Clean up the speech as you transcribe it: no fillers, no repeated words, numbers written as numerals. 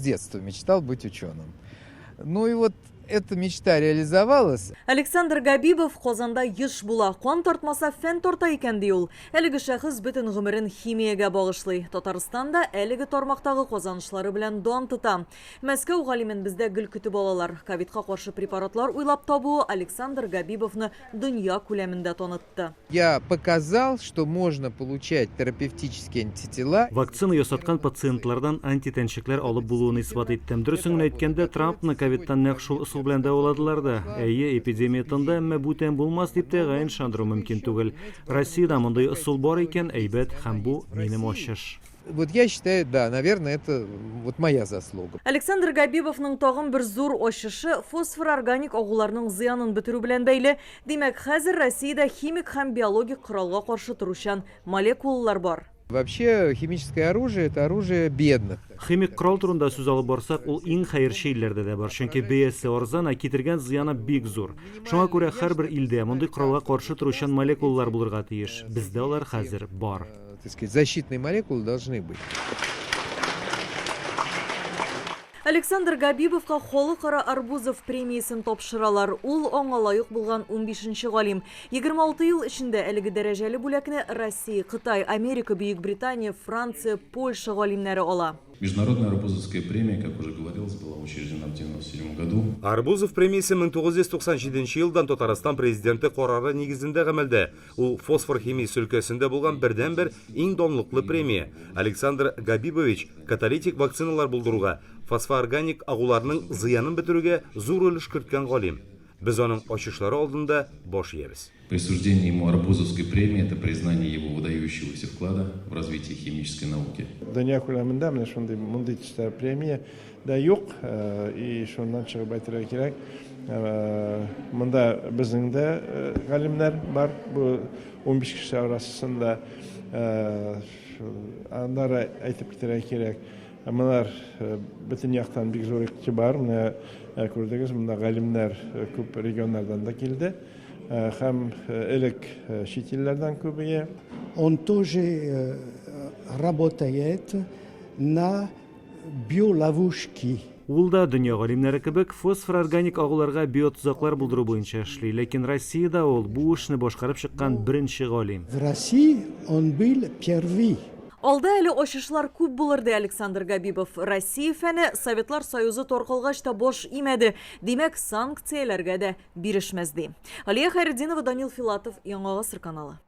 детства мечтал быть ученым. Ну и вот эта мечта реализовалась. Александр Габибов Қозанда еш була, қуан тартмаса фән торта екен дейул. Әлігі шәхіз бүтін ғымырын химияға бағышлый. Татарстанда әлігі тормақтағы қозанышлары білән дуан тұта. Мәскәу ғалимен бізде гүл күтіп алалар. Ковидқа қаршы препаратлар уйлап табуы Александр Габибовны дүния күләмендә танытты. Я показал, что можно получать терапевтические антитела. Вакцина ясаткан пациентлардан антитеншеклер алып булуын исбат иттем. Дөресен әйткәндә, Трампны ковидтан нәкъ шул ысул белән дәваладылар да. Әйе, эпидемиятында әмма бүтән булмас дип тәгаен ышандыру мөмкин түгел. Россиядә мондай ысул бар икән, әйбәт һәм бу минем ачыш. Вот я считаю, да, наверное, это вот моя заслуга. Александр Габибовның тагын бер зур ачышы фосфор органик агуларның зыянын бетерү белән бәйле. Димәк, хәзер Россиядә химик һәм биологик коралга каршы туручан молекулалар бар. Вообще, химическое оружие – это оружие бедных. Химик корал турында сүз алып барсак, ул иң хәер шәйләрдә дә бар. Чөнки бәясе арзан, китергән зыяны бик зур. Шуңа күрә һәрбер илдә мондый коралга каршы туручан молекулалар булырга тиеш. Бездә алар хәзер бар. Так сказать, защитные молекулы должны быть. Александр Габибовка Холыкара Арбузов премиясын тапшыралар. Ул аңа лайык булган 15-нче галим. 26 ел эчендә әлеге дәрәҗәле бүләкне Россия, Кытай, Америка, Бөекбритания, Франция, Польша галимнәре ала. Международная Арбузовская премия, как уже говорилось, была учреждена в 1997 году. Арбузов премиясы 1997 елдан Татарстан президенты карары нигезендә гамәлдә. Ул фосфор химия өлкәсендә булган бердән-бер иң данлыклы премия. Александр Габибович каталитик вакциналар булдыруга, фосфорорганик агуларның зыянын бетерүгә зур өлеш керткән галим. Без аның ачышлары алдында баш иябез. Присуждение ему Арбузовской премии – это признание его выдающегося вклада в развитие химической науки. Дөнья күләмендә менә шундый мондый төстә премия да юк, и шуннан чыгып әйтергә кирәк. Монда безнең дә галимнәр бар, бу 15 кеше арасында. Аннары әйтеп китәргә кирәк. Монлар бөтен яктан бик зур игътибар, менә күрдегез, монда галимнәр күп регионнардан да килде. Һәм элек чит илләрдән күбәя. Он тоже работает на биоловушки. Ул да дөнья галимнәре кебек фосфор органик агуларга биотузаклар булдыру буенча эшли, ләкин Россиядә ул бу эшне башкарып чыккан беренче галим. В России он был первый. Алда әле ачышлар күп булыр ди Александр Габибов. Россия фәне Советлар Союзы торкылгач та бош имәде. Димәк, санкцияләргә дә бирешмәс ди. Алия Хайретдинова, Данил Филатов, Яңа Гасыр каналы.